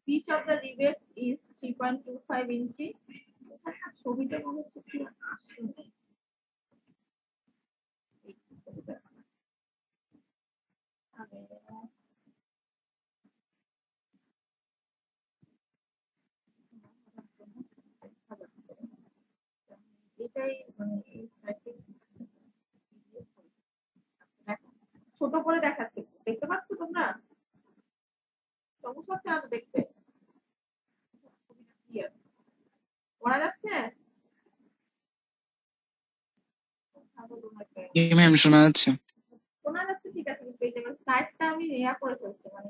Pitch of the rivet is 3.25 inch. ছবিটা মনে হচ্ছে কি আসলে এটাই মানে ছোট করে দেখাচ্ছে, দেখতে পাচ্ছ তোমরা? সমস্যা হচ্ছে না দেখতে? পড়া যাচ্ছে? ম্যাম শোনা যাচ্ছে। শোনা যাচ্ছে, ঠিক আছে, কিন্তু এই যে সাইডটা আমি ইয়া করে ফেলছি, মানে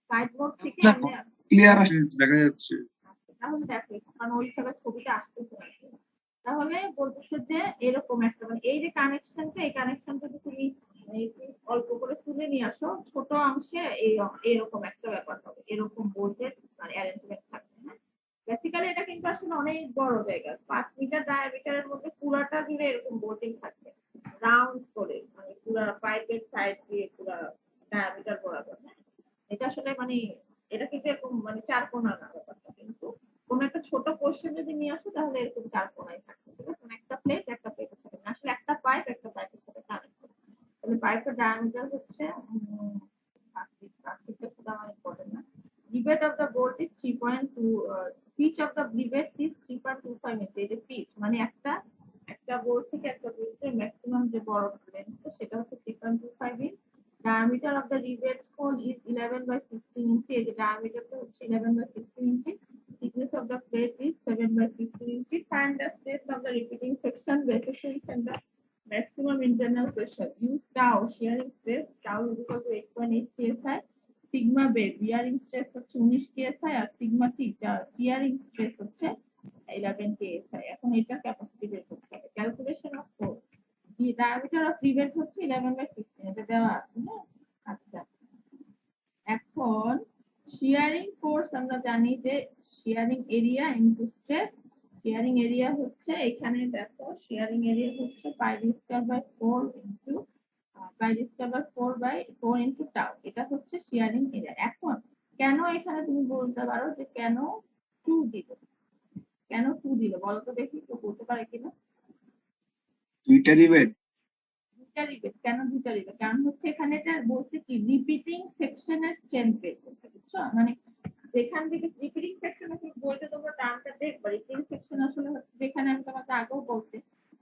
সাইড মোড থেকে আমি ক্লিয়ার আসছে, দেখা যাচ্ছে। তাহলে দেখো, কারণ ওই সময় ছবিটা আসতেছে। তাহলে বলতেছে যে এরকম একটা, মানে এই যে কানেকশনটা, এই কানেকশনটা তুমি অল্প করে তুলে নিয়ে আসো, ছোট অংশে এরকম একটা ব্যাপার হবে, এরকম বোল্টের মানে অ্যারেঞ্জমেন্ট থাকবে। হ্যাঁ, বেসিক্যালি এটা কিন্তু আসলে অনেক বড় জায়গা, 5 মিটার ডায়ামিটারের মধ্যে পুরাটা জুড়ে এরকম বোল্টিং থাকবে, রাউন্ড করে, মানে পুরা পাইপের সাইড দিয়ে পুরা ডায়ামিটার বরাবর। হ্যাঁ, এটা আসলে মানে এটা কিন্তু এরকম মানে চার কোণা না ব্যাপারটা, কিন্তু কোন একটা ছোট পোর্শন যদি নিয়ে আসো তাহলে এরকম চার কোণায় থাকবে, ঠিক আছে? একটা প্লেটের সাথে আসলে একটা পাইপ একটা পাইপের সাথে কানেক্ট করে। তাহলে পাইপের ডায়ামিটার হচ্ছে rivet of the bolt is 3.2, pitch of the rivet is 3.25 metre. এই যে পিচ মানে একটা বোল্ট থেকে একটা বোল্টের ম্যাক্সিমাম যে বড় লেন্থ সেটা হচ্ছে 3.25 inch. Diameter of the rivet hole is 11/16 inch. The diameter is 11/16 inch. Thickness of the plate is 7/16 inch. Find the stress of the repeating section, resistance, and the maximum internal pressure. Use tau shearing stress. Tau is equal to 8.8 psi. Sigma B bearing stress হচ্ছে 19 psi আর sigma T shearing stress হচ্ছে 11 psi। এখন এটা capacity বের করতে হবে। Calculation of force. The diameter of rivet হচ্ছে 11/16, এটা দেওয়া আছে। হ্যাঁ, আচ্ছা, এখন শিয়ারিং ফোর্স আমরা জানি যে shearing area into stress. Shearing area হচ্ছে এখানে দেখো, শিয়ারিং এরিয়া হচ্ছে pi D square by 4 into pi D square by 4 into tau. এটা হচ্ছে শিয়ারিং এরিয়া। এখন কেন এখানে তুমি বলতে পারো যে কেন 2 দিল, কেন 2 দিল বলো তো দেখি, তো বলতে পারে কিনা? দুইটা রিবেট কেন দুইটা রিবেট? কারণ হচ্ছে এখানে এটা বলছে কি রিপিটিং সেকশনের স্ট্রেংথ বের করতে, বুঝছো? মানে যেখান থেকে রিপিটিং সেকশনে তুমি বলতে তোমরা টার্মটা দেখবে, রিপিটিং সেকশন আসলে হচ্ছে যেখানে আমি তোমাকে আগেও বলছি,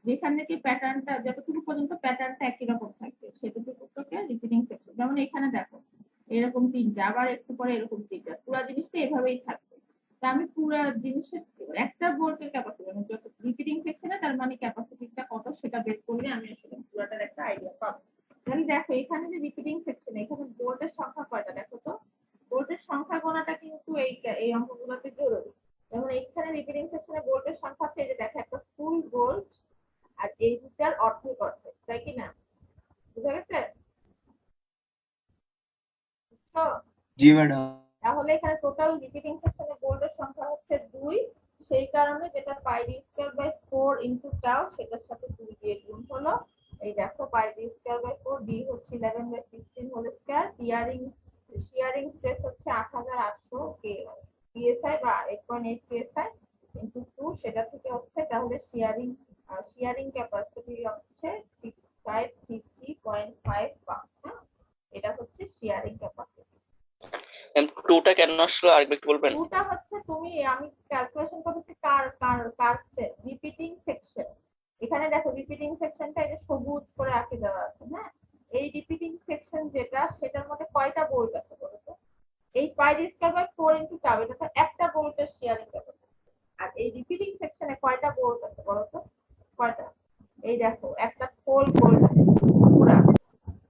যেখান থেকে প্যাটার্নটা যতটুকু পর্যন্ত প্যাটার্নটা একই রকম থাকবে সেটুকুকে রিপিটিং সেকশন। যেমন এখানে দেখো এরকম তিনটা, আবার একটু পরে এরকম তিনটা, পুরো জিনিসটা এভাবেই থাকবে। তা আমি পুরো জিনিসের একটা ভোল্টের ক্যাপাসিটি মানে যত রিপিটিং সেকশনে তার মানে ক্যাপাসিটিটা কত সেটা বের করলে আমি আসলে পুরোটার একটা আইডিয়া পাবো। তাহলে দেখো এখানে যে রিপিটিং সেকশন, এখানে ভোল্টের সংখ্যা কয়টা দেখো তো? ভোল্টের সংখ্যা গোনাটা কিন্তু এই অঙ্কগুলোতে জরুরি। যেমন এখানে রিপিটিং সেকশনে ভোল্টের সংখ্যা আছে, যে দেখো একটা ফুল ভোল্ট আর এই দুটার অর্ধেক অর্ধেক, তাই কি না? বুঝা গেছে? তো জি ম্যাডাম। তাহলে এখানে টোটাল রিপিটিং সেকশনে ভোল্টের সংখ্যা হচ্ছে 2, সেই কারণে যেটা pi D square by 4 into tau সেটার সাথে 2 দিয়ে গুণ হলো। এই দেখো pi D square by 4, D হচ্ছে 11/16 হোল স্কয়ার, শিয়ারিং স্ট্রেস হচ্ছে 8800 কে পিএসআই বা 8.8 পিএসআই ইনটু 2, সেটা থেকে হচ্ছে তাহলে শিয়ারিং ক্যাপাসিটি হচ্ছে 6550.5 পাউন্ড। হ্যাঁ, এটা হচ্ছে শিয়ারিং ক্যাপাসিটি। টুটা কেন আসলো আরেকবার একটু বলবেন? টুটা হচ্ছে তুমি আমি ক্যালকুলেশন করেছি কার কার কার রিপিটিং সেকশন। এখানে দেখো রিপিটিং সেকশনটা এই যে সবুজ করে আঁকে দেওয়া আছে। হ্যাঁ, এই রিপিটিং সেকশন যেটা সেটার মধ্যে কয়টা বোল্ট আছে বলো তো? এই pi D square by 4 into tau এটা তো একটা বোল্টের শেয়ারিং ক্যাপাসিটি। আর এই রিপিটিং সেকশনে কয়টা বোল্ট আছে বলো তো? কয়টা? এই দেখো একটা হোল বোল্ট আছে পুরা।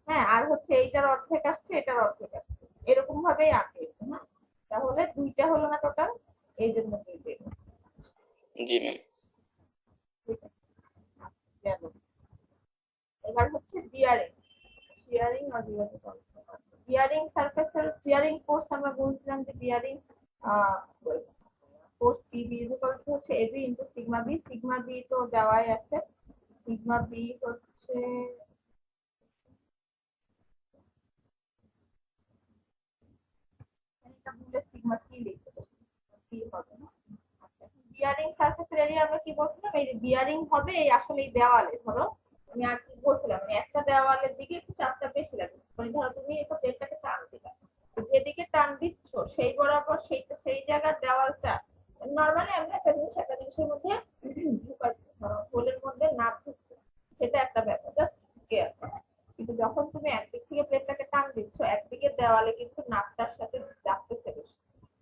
হ্যাঁ, আর হচ্ছে এইটার অর্ধেক আসছে, এটার অর্ধেক আসছে, এরকম ভাবেই আঁকে। হ্যাঁ, তাহলে দুইটা হলো না টোটাল, এই জন্য দুইটা। জি ম্যাম। এবার হচ্ছে বিয়ারিং আর বিয়ারিং সারফেসের বিয়ারিং ফোর্স আমরা বলছিলাম যে bearing force PB equal to হচ্ছে AB into sigma B. Sigma B তো দেওয়াই আছে, সিগমা বি হচ্ছে এটা বলে সিগমা সিগমা কি লিখতে পারি, কি হবে না। বিয়ারিং সারফেসের এরিয়া আমরা কি বলছিলাম, এই যে বিয়ারিং হবে এই আসলে এই দেওয়ালে, ধরো আমি আর কি বলছিলাম, মানে একটা দেওয়ালের দিকে একটু চাপটা বেশি লাগে, মানে ধরো তুমি একটা প্লেটটাকে টান দিলা, যেদিকে টান দিচ্ছ সেই বরাবর সেই জায়গার দেওয়ালটা, নর্মালি আমরা একটা জিনিসের মধ্যে ঢুকাচ্ছি, ধরো হোলের মধ্যে নাপ ঢুকছে, সেটা একটা ব্যাপার, জাস্ট কেয়ার করা। কিন্তু যখন তুমি একদিক থেকে প্লেটটাকে টান দিচ্ছ, একদিকের দেওয়ালে কিন্তু নাপটার সাথে চাপতেছে বেশি,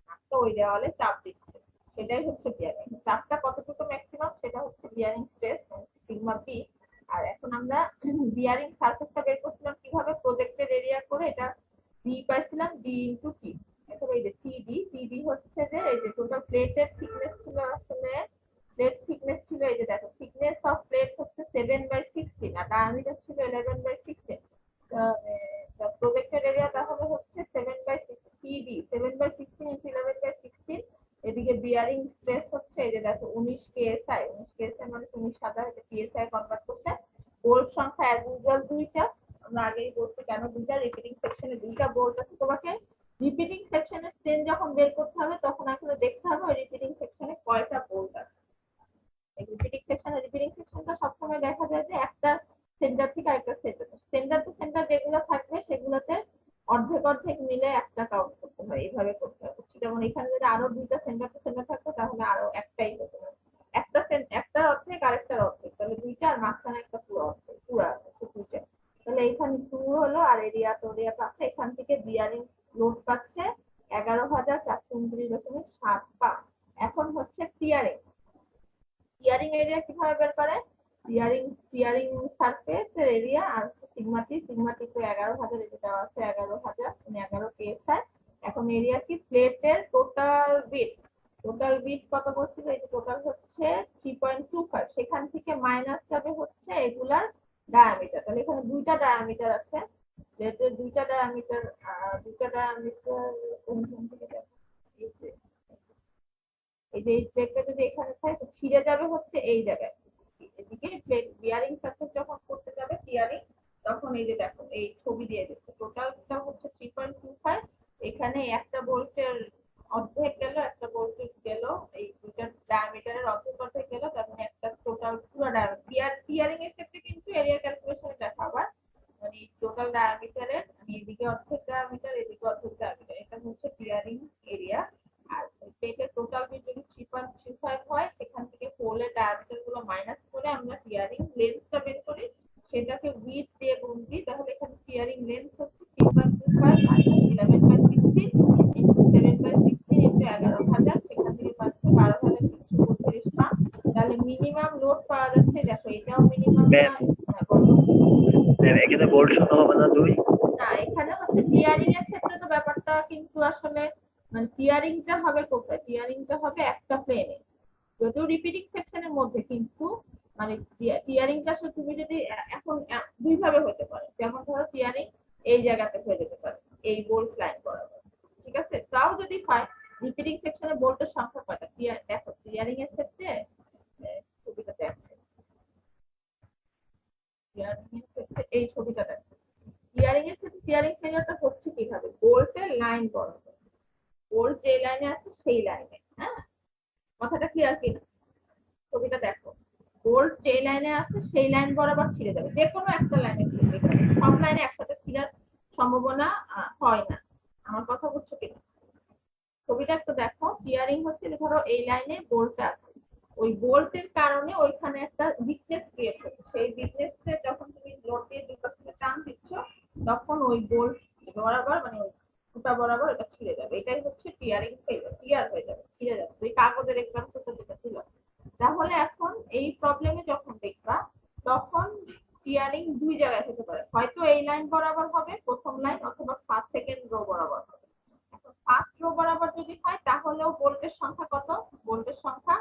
নাপটা ওই দেওয়ালে চাপ দিচ্ছে, সেটাই হচ্ছে বিয়ারিং। চাপটা কতটুকু ম্যাক্সিমাম সেটা হচ্ছে বিয়ারিং স্ট্রেস সিগমা পি। আর এখন আমরা বিয়ারিং সারফেসটা বের করছিলাম কিভাবে, প্রজেক্টেড এরিয়া করে, এটা ডি পাইছিলাম ডি ইনটু টি। এখন এই যে টিডি হচ্ছে যে এই যে টোটাল প্লেটের থিকনেস ছিল, আসলে প্লেট থিকনেস ছিল, এই যে দেখো থিকনেস অফ প্লেট হচ্ছে 7/16 আর ডায়ামিটার ছিল 11/16। প্রজেক্টেড এরিয়া তাহলে হচ্ছে 7/16 টিডি, 7/16 ইনটু 11/16। এদিকে বিয়ারিং স্ট্রেস হচ্ছে এই যে দেখো 19 কেএসআই, 19 কেএসআই মানে 19,000 এটা পিএসআই কনভার্ট করতে। বোল্ট সংখ্যা অ্যাজ ইউজুয়াল দুইটা, আমরা আগেই বলছি কেন দুইটা, রিপিটিং সেকশনে দুইটা বোল্ট আছে। তোমাকে রিপিটিং সেকশনের স্ট্রেন যখন বের করতে হবে তখন আসলে দেখতে হবে ওই রিপিটিং সেকশনে কয়টা বোল্ট আছে। এই রিপিটিং সেকশনটা সবসময় দেখা যায় যে একটা সেন্টার থেকে আরেকটা সেন্টার টু সেন্টার যেগুলো থাকবে সেগুলোতে অর্ধেক অর্ধেক মিলে একটা কাউন্ট করতে হয়, এইভাবে করতে হবে। যেমন এখানে যদি আরো দুইটা সেন্টার টু সেন্টার থাকতো তাহলে আরো একটাই হতো না, একটার অর্ধেক আরেকটার অর্ধেক, তাহলে দুইটা আর মাঝখানে একটা পুরো অর্ধেক পুরো আছে দুইটা। তাহলে এখানে 2 হলো আর এরিয়া তো এরিয়া পাচ্ছে, এখান থেকে বিয়ারিং লোড পাচ্ছে 11,429.75। এখন হচ্ছে টিয়ারিং এরিয়া কিভাবে বের করে, টিয়ারিং সারফেস এর এরিয়া আর সিগমা টি তো 11,000 এই যে দেওয়া আছে 11,000 মানে 11 কেএসআই। এখন এরিয়া কি, প্লেটের টোটাল বিট কত বলছিল, এই যে টোটাল হচ্ছে 3.25, সেখান থেকে মাইনাস যাবে হচ্ছে এগুলার ডায়ামিটার। তাহলে এখানে দুইটা ডায়ামিটার আছে, প্লেটের দুইটা ডায়ামিটার কোনখান থেকে দেখো, এই যে এই প্লেটটা যদি এখানে থাকে ছিঁড়ে যাবে হচ্ছে এই জায়গায়, এদিকে প্লেট বিয়ারিং সারফেস যখন করতে যাবে টিয়ারিং, তখন এই যে দেখো এই ছবি দিয়ে দিচ্ছে, টোটালটা হচ্ছে 3.25, এখানে একটা বোল্টের অর্ধেক গেল, একটা বোল্টের গেল, এই দুইটা ডায়ামিটারের অর্ধেক গেল, তার মানে একটা টোটাল পুরো ডায়ামিটার। টিয়ারিং এর ক্ষেত্রে কিন্তু এরিয়া ক্যালকুলেশনে দেখা আবার মানে টোটাল ডায়ামিটারের মানে এদিকে অর্ধেক ডায়ামিটার এদিকে অর্ধেক ডায়ামিটার, এটা হচ্ছে টিয়ারিং এরিয়া। আর প্লেটের টোটাল বিট যদি 3.35 হয় সেখান থেকে হোলের ডায়ামিটার গুলো মাইনাস করে আমরা টিয়ারিং লেন্থটা বের করি, সেটাকে উইথ দিয়ে গুণ দিই, তাহলে এখানে টিয়ারিং লেন্থ হচ্ছে 3.25 মাইনাস 11/16 ইনটু 7/16 ইনটু 11,000, সেখান থেকে পাচ্ছে 12,332 পাউন্ড। তাহলে মিনিমাম লোড পাওয়া যাচ্ছে, দেখো এটাও মিনিমাম না, এখানে বোল্ট শূন্য হবে না 2? না এখানে হচ্ছে টিয়ারিং এর ক্ষেত্রে তো ব্যাপারটা কিন্তু আসলে মানে টিয়ারিংটা হবে কোথায়, টিয়ারিংটা হবে একটা প্লেনে, যদিও রিপিটিং সেকশনের মধ্যে, কিন্তু মানে টিয়ারিংটা তুমি যদি এখন দুই ভাবে হতে পারে, যেমন ধরো টিয়ারিং এই জায়গাতে হয়ে যেতে পারে এই বোল্ট লাইন বরাবর, ঠিক আছে, তাও যদি হয় রিপিটিং সেকশনে বোল্টের সংখ্যা কয়টা, দেখো টিয়ারিং এর ক্ষেত্রে ছবিটা দেখো, টিয়ারিং এর ক্ষেত্রে এই ছবিটা দেখো, টিয়ারিং এর ক্ষেত্রে টিয়ারিং ফেলিয়ারটা হচ্ছে কিভাবে, বোল্টের লাইন বরাবর, বোল্ট যে লাইনে আছে সেই লাইনে, হ্যাঁ কথাটা ক্লিয়ার কিনা, ছবিটা দেখো বোল্ট যে লাইনে আছে সেই লাইন বরাবর ছিঁড়ে যাবে, যে কোনো একটা লাইনে ছিঁড়বে, সব লাইনে একসাথে ছিঁড়ার সম্ভাবনা হয় না, আমার কথা বুঝছো কিনা। ছবিটা একটু দেখো, টিয়ারিং হচ্ছে ধরো এই লাইনে বোল্টটা আছে, ওই বোল্টের কারণে ওইখানে একটা উইকনেস ক্রিয়েট হচ্ছে, সেই উইকনেসে যখন তুমি লোড দিয়ে দুই পাশে টান দিচ্ছ তখন ওই বোল্ট বরাবর মানে ওই সুতা বরাবর এটা ছিঁড়ে যাবে, এটাই হচ্ছে টিয়ারিং ফেলিয়ার, টিয়ার হয়ে যাবে, ছিঁড়ে যাবে, ওই কাগজের এক্সাম্পলটা যেটা ছিল। তাহলে এখন এই প্রবলেমে যখন দেখবা তখন টিয়ারিং দুই জায়গায় হতে পারে, হয়তো এই লাইন বরাবর হবে প্রথম লাইন, অথবা সেকেন্ড রো বরাবর হবে। এখন ফার্স্ট রো বরাবর যদি হয় তাহলেও বোল্টের সংখ্যা কত, বোল্টের সংখ্যা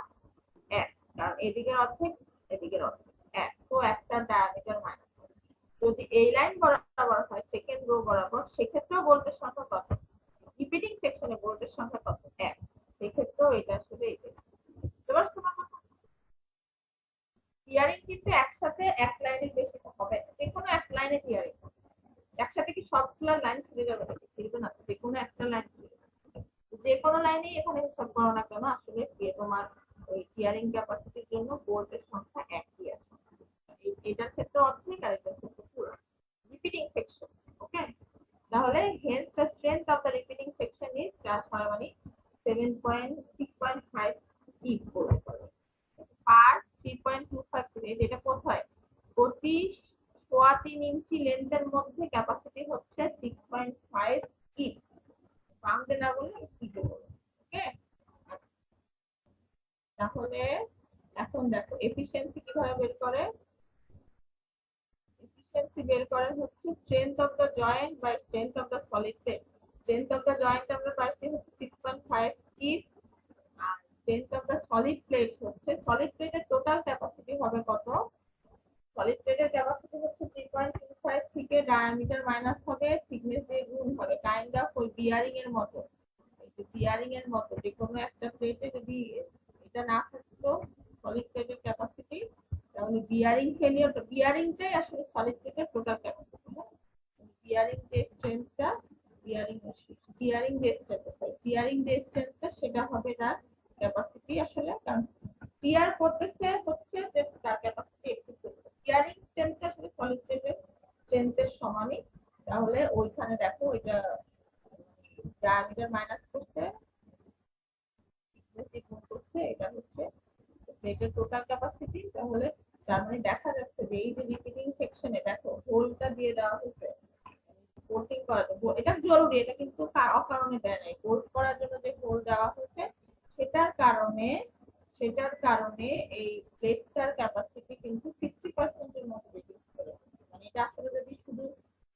1, কারণ এদিকের অর্ধেক এদিকের অর্ধেক 1, তো একটা ডায়ামিটার মাইনাস। যদি এই লাইন বরাবর হয় সেকেন্ড রো বরাবর, সেক্ষেত্রেও বোল্টের সংখ্যা কত, রিপিটিং সেকশনে বোল্টের সংখ্যা কত 1, সেক্ষেত্রেও এটা আসলে এবার তোমার টিয়ারিং কিন্তু একসাথে এক লাইনের বেশি হবে, যে কোনো এক লাইনে টিয়ারিং একসাথে কি সবগুলো লাইন ছিঁড়ে যাবে, ছিঁড়বে না, যে কোনো একটা লাইন ছিঁড়ে, যে যে কোনো লাইনেই এখানে হিসাব করো না কেন আসলে তোমার ওই ক্লিয়ারিং ক্যাপাসিটির জন্য বোল্টের সংখ্যা একই আছে। এটার ক্ষেত্রে অর্ধেক আর এটার ক্ষেত্রে পুরো রিপিটিং সেকশন। ওকে, তাহলে hence the strength of the riveting section is just হয় মানে 7.6.5 ইফ বলতে পারবে আর 3.25 থেকে যেটা কোথায় প্রতি 3.25 ইঞ্চি লেন্থের মধ্যে ক্যাপাসিটি হচ্ছে 6.5 ইফ। বাংলা না বলে কি বলবো। ওকে, তাহলে এখন দেখো এফিশিয়েন্সি কিভাবে বের করে। এফিশিয়েন্সি বের করে হচ্ছে strength of the joint by strength of the solid plate. Strength of the joint আমরা পাইছি হচ্ছে 6.5 ইফ আর strength of the solid plate হচ্ছে সলিড প্লেটের টোটাল ক্যাপাসিটি হবে কত। সলিড প্লেটের ক্যাপাসিটি হচ্ছে 3.25 থেকে ডায়ামিটার মাইনাস হবে থিকনেস দিয়ে গুণ হবে কাইন্ড অফ ওই বিয়ারিং এর মতো। বিয়ারিং এর মতো যে কোনো একটা প্লেটে যদি এটা না থাকতো সলিড প্লেটের ক্যাপাসিটি তাহলে বিয়ারিং ফেলিওর বিয়ারিংটাই আসলে সলিড প্লেটের টোটাল ক্যাপাসিটি। বিয়ারিং যে স্ট্রেংথটা বিয়ারিং যে স্ট্রেংথটা সেটা হবে তার ক্যাপাসিটি আসলে কারণ টিয়ার করতেছে হচ্ছে যে তার ক্যাপাসিটি একটু বিয়ারিং স্ট্রেংথটা আসলে সলিড প্লেটের স্ট্রেংথের সমানই। তাহলে ওইখানে দেখো এটা ডায়ামিটার মাইনাস করছে এটা হচ্ছে প্লেটের টোটাল ক্যাপাসিটি। তাহলে তার মানে দেখা যাচ্ছে যে এই যে রিপিটিং সেকশনে দেখো হোলটা দিয়ে দেওয়া হয়েছে কোটিং করা এটা জরুরি, এটা কিন্তু অকারণে দেয় নাই। কোট করার জন্য যে হোল দেওয়া হয়েছে সেটার কারণে এই প্লেটটার ক্যাপাসিটি কিন্তু 50% এর মতো রিডিউস করে। মানে এটা আসলে যদি শুধু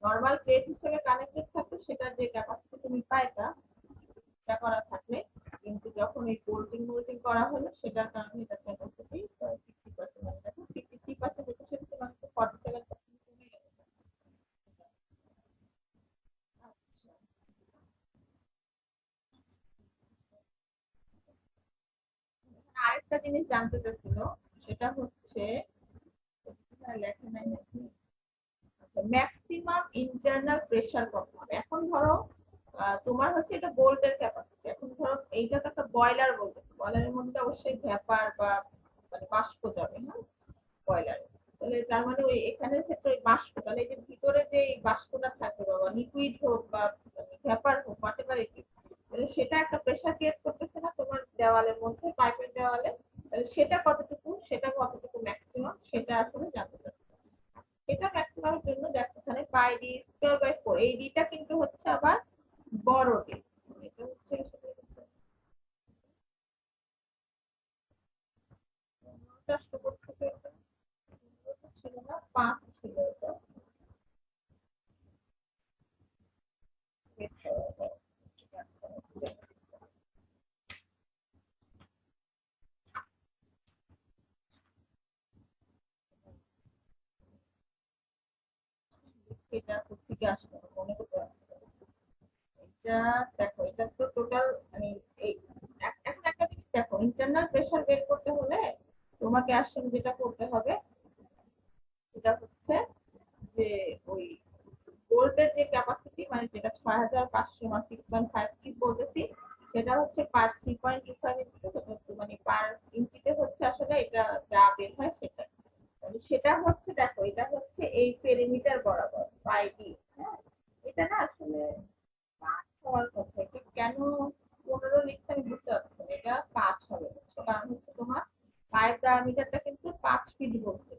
নরমাল প্লেট হিসেবে কানেক্টেড থাকতো সেটার যে ক্যাপাসিটি তুমি পাইতা এটা করা থাকলে, কিন্তু যখন এই কোল্ডিং করা হলো সেটার কারণে এটা ক্যাপাসিটি 50% মানে দেখো 53% এফিশিয়েন্সি মানে 47% কমে গেল। আচ্ছা, আরেকটা জিনিস জানতে চাচ্ছিল সেটা হচ্ছে লেখা নাই নাকি ম্যাক্সিমাম ইন্টারনাল প্রেসার কত হবে। এখন ধরো তোমার হচ্ছে এটা বোল্টের ক্যাপাসিটি। এখন ধরো এইটা তো একটা বয়লার বলতে বয়লারের মধ্যে অবশ্যই ভ্যাপার বা মানে বাষ্প যাবে না বয়লারে। তাহলে তার মানে ওই এখানে ক্ষেত্রে ওই বাষ্প তাহলে এই যে ভিতরে যে এই বাষ্পটা থাকবে বাবা লিকুইড হোক বা ভ্যাপার হোক হোয়াট এভার ইট ইজ, তাহলে সেটা একটা প্রেসার ক্রিয়েট করতেছে না তোমার দেওয়ালের মধ্যে পাইপের দেওয়ালে। তাহলে সেটা কতটুকু ম্যাক্সিমাম সেটা আসলে জানতে চাচ্ছি। এটা ম্যাক্সিমামের জন্য দেখো এখানে পাই ডি স্কয়ার বাই 4 এই ডিটা কিন্তু হচ্ছে আবার বড় ডি। এটা হচ্ছে ছিল না 5 ছিল এটা এটা থেকে আসলে মনে করতে পারছি এটা। দেখো এটা তো টোটাল মানে এই এখন একটা জিনিস দেখো ইন্টারনাল প্রেসার বের করতে হলে তোমাকে আসলে যেটা করতে হবে সেটা হচ্ছে যে ওই বোল্টের যে ক্যাপাসিটি মানে যেটা 6500 বা 6.5 কি বলতেছি সেটা হচ্ছে পার 3.25 ইঞ্চি মানে পার ইঞ্চিতে হচ্ছে আসলে এটা যা বের হয় সেটা মানে সেটা হচ্ছে দেখো এটা হচ্ছে এই পেরিমিটার বরাবর পাই ডি। হ্যাঁ, এটা না আসলে 5 হওয়ার কথা। এটা কেন 15 লিখতে আমি বুঝতে পারছি না। এটা 5 হবে কারণ হচ্ছে তোমার পাইপ ডায়ামিটারটা কিন্তু 5 ফিট বলতে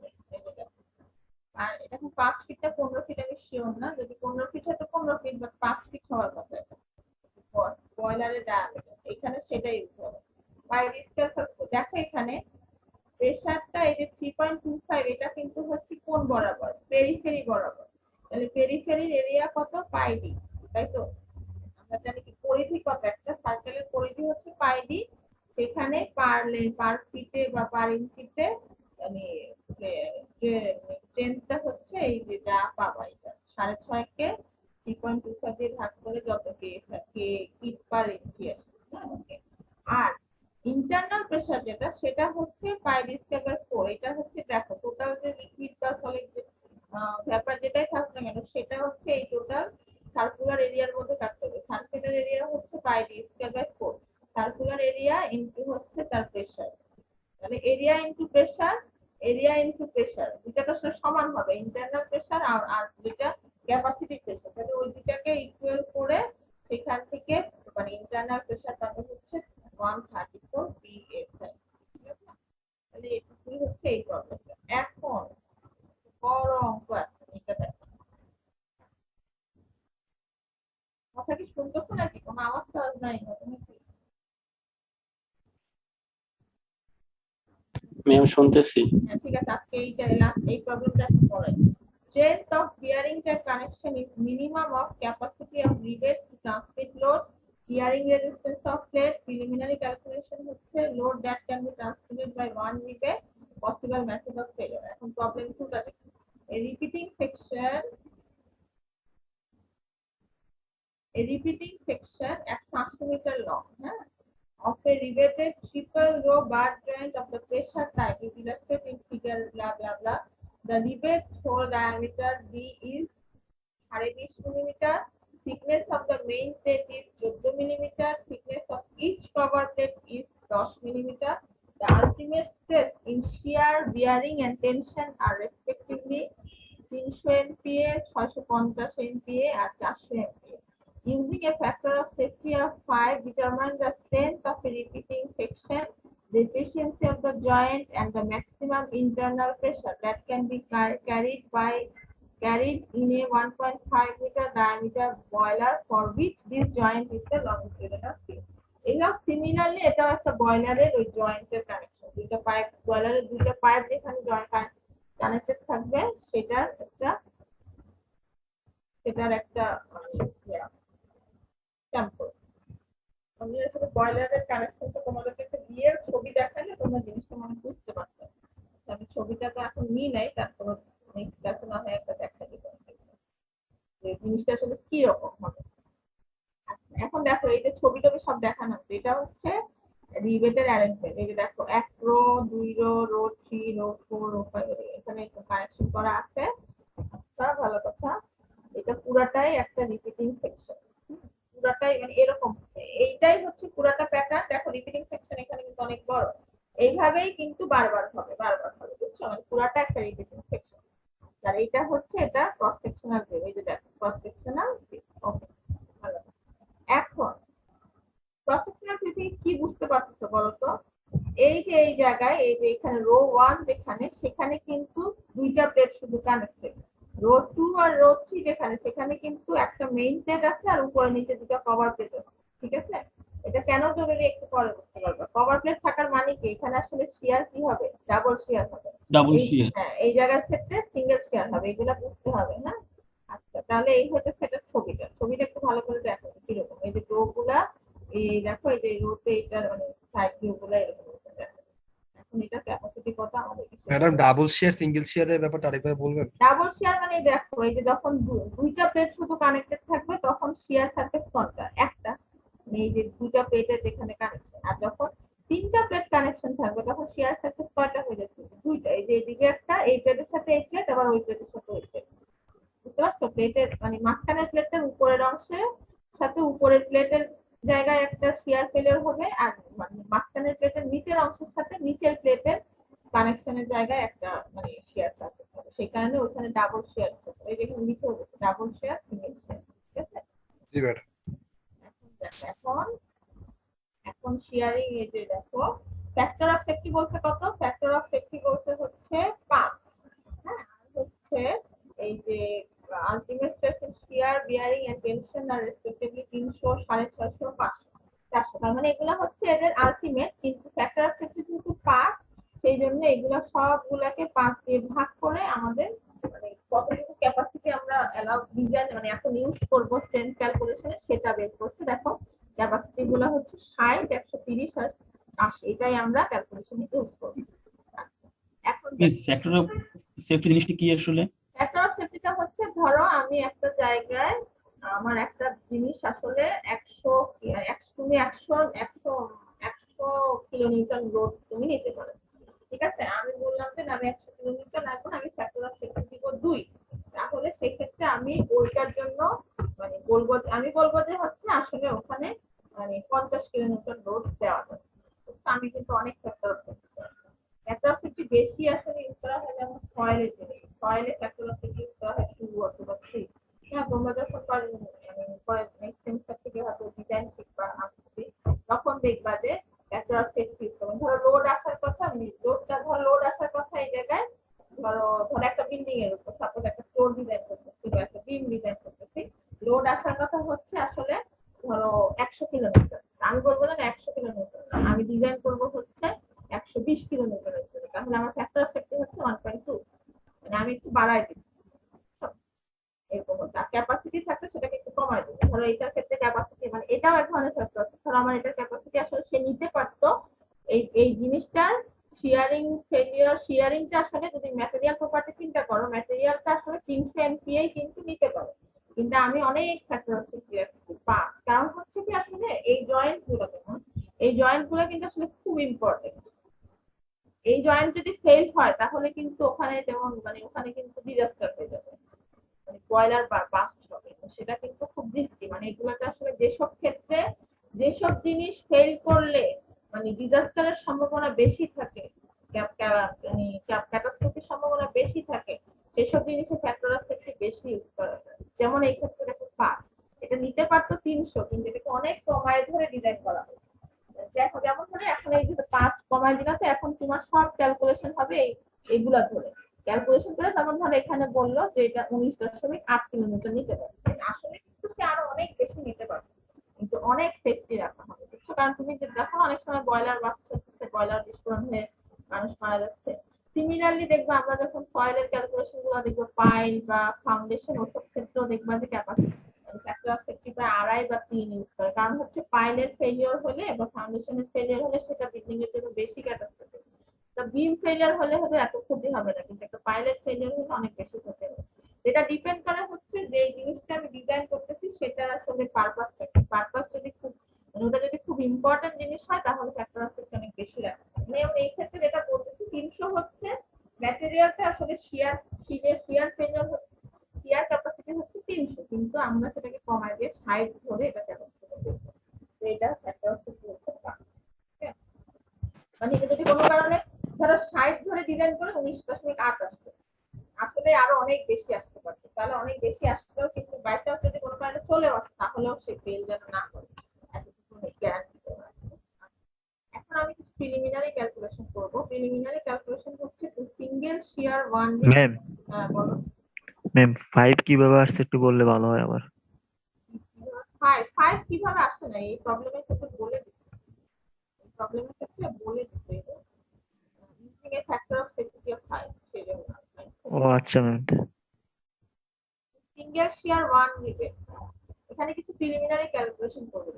আর এটা এখন 5 ফিটটা 15 ফিট আমি শিওর না। যদি 15 ফিট হয় তো 15 ফিট বাট 5 ফিট হওয়ার কথা এটা বয়লারের ডায়ামিটার এখানে সেটাই ইউজ হবে। বাই স্কয়ার দেখো এখানে প্রেসারটা এই যে 3.25 এটা কিন্তু হচ্ছে কোন বরাবর পেরিফেরি বরাবর। তাহলে পেরিফেরির এরিয়া কত পাই ডি, তাই তো আমরা জানি কি পরিধি কত একটা সার্কেলের পরিধি হচ্ছে পাই ডি। সেখানে পার ফিটে বা পার ইঞ্চিতে মানে যে স্ট্রেংথটা হচ্ছে এই যে যা পাবা এটা 6.5 কে 3.25 দিয়ে ভাগ করে যত কে ফিট পার ইঞ্চি আসে। আর ইন্টারনাল প্রেসার যেটা সেটা হচ্ছে পাই ডি স্কয়ার বাই 4। এটা হচ্ছে দেখো টোটাল যে লিকুইড বা সলিড ভ্যাপার যেটাই থাকুক না কেন সেটা হচ্ছে এই টোটাল সার্কুলার এরিয়ার মধ্যে কাটতে হবে। সার্কুলার এরিয়া হচ্ছে pi D square by 4। Area into হচ্ছে তার প্রেসার, মানে এরিয়া ইনটু প্রেসার দুটা তো আসলে সমান হবে, ইন্টারনাল প্রেসার আর যেটা ক্যাপাসিটি প্রেসার, তাহলে ওই দুটাকে ইকুয়াল করে সেখান থেকে মানে ইন্টারনাল প্রেসার পাবে হচ্ছে 134 psi। ঠিক আছে, তাহলে এটুকুই হচ্ছে এই প্রবলেমটা। এখন বড় অঙ্ক আছে, এটা দেখো, কথা কি শুনতেছো নাকি? কোনো আওয়াজ টাওয়াজ নাই না তুমি কি? ম্যাম শুনতেছি। হ্যাঁ, ঠিক আছে, আজকে এইটা লাস্ট এই প্রবলেমটা একটু পড়ে। Strength of bearing the connection is minimum of capacity of rivets to transmit load, bearing resistance of plate, preliminary calculation হচ্ছে load that can be transmitted by one rivet, possible method of failure। এখন problem 2 টা দেখি। A repeating section 180 meter long, হ্যাঁ, of a riveted triple row bar joint of the pressure type is illustrated in figure blah blah blah. The rivet hole diameter D is 20 millimeter. Thickness of the main plate is 14 millimeter. Thickness of each cover plate is 10 millimeter. The ultimate stress in shear, bearing, and tension are respectively 300 MPa, 650 MPa, and 400 MPa. Using a factor of safety of 5, determine the strength of a repeating section, the efficiency of the joint, and the maximum internal pressure that can be carried in a 1.5 meter diameter boiler for which this joint is the longitudinal field. এটাও similarly এটাও একটা বয়লারের ওই জয়েন্টের connection, দুইটা pipe, বয়লারের দুইটা pipe যেখানে joint connected থাকবে সেটার একটা স্যাম্পল। আমি আসলে বয়লারের কানেকশনটা তোমাদেরকে একটা দিয়ে ছবি দেখালে তোমরা জিনিসটা মনে বুঝতে পারবে। আমি ছবিটা তো এখন নিই নাই, তারপর নেক্সট ক্লাসে না হয় একটা দেখা দিবে যে জিনিসটা আসলে কি রকম হবে। আচ্ছা, এখন দেখো এই যে ছবিটা সব দেখানো হচ্ছে, এটা হচ্ছে রিভেটের অ্যারেঞ্জমেন্ট। এই যে দেখো 1 row, 2 row, row 3, row 4, row 5, এখানে কানেকশন করা আছে। আচ্ছা, ভালো কথা। এটা পুরাটাই একটা রিপিটিং সেকশন, পুরাটাই মানে এরকম, এইটাই হচ্ছে পুরাটা প্যাটার্ন। দেখো রিপিটিং সেকশন এখানে কিন্তু অনেক বড়, এইভাবেই কিন্তু বারবার হবে বুঝছো, মানে পুরাটা একটা রিপিটিং সেকশন। আর এটা হচ্ছে এটা ক্রস সেকশনাল ভিউ, এই যে দেখো ক্রস সেকশনাল ভিউ। ওকে, ভালো। এখন ক্রস সেকশনাল ভিউ থেকে কি বুঝতে পারছো বলো তো? এই যে এই জায়গায় এই যে এখানে রো 1 যেখানে, সেখানে কিন্তু দুইটা প্লেট শুধু কানেক্টেড। রো 2 আর রো 3 যেখানে, সেখানে কিন্তু একটা মেইন প্লেট আছে আর উপরে নিচে দুটো কভার প্লেট আছে। ঠিক আছে, এটা কেন জরুরি একটু পরে বুঝতে পারবে। কভার প্লেট থাকার মানে কি, এখানে আসলে শিয়ার কি হবে, ডাবল শিয়ার হবে। হ্যাঁ, এই জায়গার ক্ষেত্রে সিঙ্গেল শিয়ার হবে, এগুলা বুঝতে হবে। হ্যাঁ, আচ্ছা, তাহলে এই হচ্ছে সেটা ছবিটা একটু ভালো করে দেখো কিরকম। এই যে রো গুলা, এই দেখো এই যে রোতে এটার মানে সাইড ভিউ গুলা এরকম দেখো। এখন এটা ক্যাপাসিটি কত আমাদের? ম্যাডাম ডাবল শেয়ার সিঙ্গেল শেয়ারের ব্যাপারটা আরেকবার বলবেন? ডাবল শেয়ার মানে দেখো এই যে যখন দুইটা প্লেট শুধু কানেক্টেড থাকবে তখন শেয়ার সারফেস কোনটা? একটা, এই যে দুইটা প্লেটের যেখানে কানেকশন। আর যখন তিনটা প্লেট কানেকশন থাকবে তখন শেয়ার সারফেস কয়টা হয়ে যাচ্ছে? দুইটা। এই যে এদিকে একটা, এই প্লেটের সাথে এই প্লেট, আবার ওই প্লেটের সাথে ওই প্লেট। বুঝতে পারছো? প্লেটের মানে মাঝখানের প্লেটের উপরের অংশের সাথে উপরের প্লেটের জায়গায় একটা শেয়ার ফেলিয়ার হবে, আর মানে মাঝখানের প্লেটের নিচের অংশের সাথে নিচের প্লেটের কানেকশনের জায়গায় একটা মানে শেয়ার সারফেস হবে। সেই কারণে ওখানে ডাবল শেয়ার হবে। এই যেখানে লিখে হচ্ছে ডাবল শেয়ার, সিঙ্গেল শেয়ার। ঠিক আছে, জি ম্যাডাম। এখন এখন শেয়ারিং, এই যে দেখো ফ্যাক্টর অফ সেফটি বলতে কত? ফ্যাক্টর অফ সেফটি বলতে হচ্ছে 5। হ্যাঁ, আর হচ্ছে এই যে ultimate stress in shear, bearing and tension আর রেসপেক্টিভলি 300, 650, 500, 400। তার মানে এগুলা হচ্ছে এদের আলটিমেট, কিন্তু ফ্যাক্টর অফ সেফটি কিন্তু 5, সেই জন্য এগুলা সবগুলাকে 5 দিয়ে ভাগ করে আমাদের মানে কতটুকু ক্যাপাসিটি আমরা অ্যালাউ ডিজাইন মানে এখন ইউজ করব স্ট্রেন্থ ক্যালকুলেশনে সেটা বের করতে। দেখো ক্যাপাসিটি গুলো হচ্ছে 60, 130 আর 80, এটাই আমরা ক্যালকুলেশনে ইউজ করব। এখন ফ্যাক্টর অফ সেফটি জিনিসটা কি আসলে? ফ্যাক্টর অফ সেফটিটা হচ্ছে, ধরো আমি একটা জায়গায় আমার একটা জিনিস আসলে 100 কিলোনিউটন লোড তুমি নিতে পারো। ঠিক আছে, আমি বললাম যে আমি 100 কিলোনিউটন, এখন আমি ফ্যাক্টর অফ সেফটি দিব 2, তাহলে সেক্ষেত্রে আমি ওইটার জন্য মানে বলবো যে হচ্ছে আসলে ওখানে মানে 50 কিলোমিটার লোড দেওয়া যাবে। তো আমি কিন্তু অনেক ফ্যাক্টর বেশি আসলে ইউজ করা হয়, যেমন সয়েলের জিনিস, সয়েলে ফ্যাক্টর ইউজ করা হয় 2 অথবা 3। হ্যাঁ, তোমরা যখন পরে নেক্সট সেমিস্টার থেকে হয়তো ডিজাইন শিখবা আসছে, তখন দেখবা যে ফ্যাক্টর অফ সেফটি ইউজ করবেন। ধরো লোড আসার কথা, লোড আসার কথা এই জায়গায়, ধরো একটা বিল্ডিং এর উপর সাপোজ একটা ফ্লোর ডিজাইন করতেছি বা একটা বিম ডিজাইন করতেছি, লোড আসার কথা হচ্ছে আসলে ধরো 100 কিলোমিটার। আমি বলবো না 100 কিলোমিটার, আমি ডিজাইন করবো হচ্ছে 120 কিলোমিটারের জন্য, তাহলে আমার ফ্যাক্টর অফ সেফটি হচ্ছে 1.2, মানে আমি একটু বাড়াই দিই এরকম হচ্ছে। আর ক্যাপাসিটি থাকলে সেটাকে একটু কমাই দিই। ধরো এটার ক্ষেত্রে ক্যাপাসিটি, মানে এটাও এক ধরনের ফ্যাক্টর আছে। ধরো আমার এটার ক্যাপাসিটি আসলে সে নিতে পারতো, এই জিনিসটার শিয়ারিংটা আসলে যদি ম্যাটেরিয়াল প্রপার্টি চিন্তা করো, ম্যাটেরিয়ালটা আসলে 300 MPa কিন্তু নিতে পারে, কিন্তু আমি অনেক ফ্যাক্টর অফ সেফটি রাখছি 5। কারণ হচ্ছে কি আসলে এই জয়েন্ট গুলো, যেমন এই জয়েন্ট গুলো কিন্তু আসলে খুব ইম্পর্টেন্ট। এই জয়েন্ট যদি ফেল হয় তাহলে কিন্তু ওখানে যেমন মানে ওখানে কিন্তু ডিজাস্টার হয়ে যাবে, মানে বয়লার বা বাস্ট হবে। তো সেটা কিন্তু খুব রিস্কি। মানে এগুলোতে আসলে যেসব ক্ষেত্রে যেসব জিনিস ফেল করলে মানে ডিজাস্টারের সম্ভাবনা বেশি থাকে, ক্যাটাস্ট্রফির সম্ভাবনা বেশি থাকে, সেসব জিনিসের ফ্যাক্টর অফ সেফটি বেশি ইউজ করা যায়। যেমন এই ক্ষেত্রে দেখো 5, এটা নিতে পারতো 300, কিন্তু এটাকে অনেক কমায় ধরে ডিজাইন করা হয়। দেখো যেমন ধরে এখন এই যে 5 কমায় দিলা, তো এখন তোমার সব ক্যালকুলেশন হবে এইগুলা ধরে ক্যালকুলেশন করে। যেমন ধরো এখানে বললো যে এটা 19.8 কিলোমিটার নিতে পারে, আসলে কিন্তু সে আরো অনেক বেশি নিতে পারে, কিন্তু অনেক সেফটি রাখা হবে, বুঝছো? কারণ তুমি যে দেখো অনেক সময় বয়লার বাস্ট হচ্ছে, বয়লার বিস্ফোরণ হয়ে মানুষ মারা যাচ্ছে। সিমিলারলি দেখবা আমরা যখন সয়েলের ক্যালকুলেশন গুলো দেখবো, পাইল বা ফাউন্ডেশন, ওসব ক্ষেত্রেও দেখবা যে ক্যাপাসিটি ফ্যাক্টর অফ সেফটি প্রায় 2.5 বা 3 ইউজ করে। কারণ হচ্ছে পাইলের ফেলিওর হলে বা ফাউন্ডেশনের ফেলিওর হলে সেটা বিল্ডিং এর জন্য বেশি ক্যাটাস্ট্রফিক। তো বিম ফেলিওর হলে হয়তো এত ক্ষতি হবে না, কিন্তু একটা পাইলের ফেলিওর হলে অনেক বেশি ক্ষতি হবে। এটা ডিপেন্ড করে হচ্ছে যে এই জিনিসটা আমি ডিজাইন করতেছি সেটার আসলে পারপাসটা কি। পারপাস যদি খুব মানে ওটা যদি খুব ইম্পর্টেন্ট জিনিস হয় তাহলে ফ্যাক্টর অফ সেফটি অনেক বেশি রাখতে হবে। মানে এই ক্ষেত্রে যেটা বলতেছি 300 হচ্ছে ম্যাটেরিয়ালটা আসলে শিয়ার ফেলিওর হচ্ছে, শিয়ার ক্যাপাসিটি হচ্ছে 300, কিন্তু আমরা সেটাকে কমায় দিয়ে 60 ধরে এটা ক্যাপাসিটি করব। তো এটা ফ্যাক্টর অফ সেফটি হচ্ছে 5। মানে এটা যদি কোনো কারণে ধরো 60 ধরে ডিজাইন করে 19.8 আসছে, আসলে আরো অনেক বেশি আসতে পারতো, তাহলে অনেক বেশি আসলেও কিন্তু বাই চান্স যদি কোনো কারণে চলে আসে তাহলেও সে ফেল যেন না করে, এতটুকু গ্যারান্টি দেওয়া। এখন আমি কিছু প্রিলিমিনারি ক্যালকুলেশন করব। প্রিলিমিনারি ক্যালকুলেশন হচ্ছে সিঙ্গেল শিয়ার ওয়ান। ম্যাম বলো। ম্যাম 5 কিভাবে আসছে একটু বললে ভালো হয় আমার। 5 কিভাবে আসে না এই প্রবলেমের ক্ষেত্রে বলে দিচ্ছি, এই প্রবলেমের ক্ষেত্রে বলে দিচ্ছি using a factor of safety of 5 সেই জন্য ও আচ্ছা ম্যাম। সিঙ্গেল শেয়ার ওয়ান নিবে। এখানে কিছু প্রিলিমিনারি ক্যালকুলেশন করবে।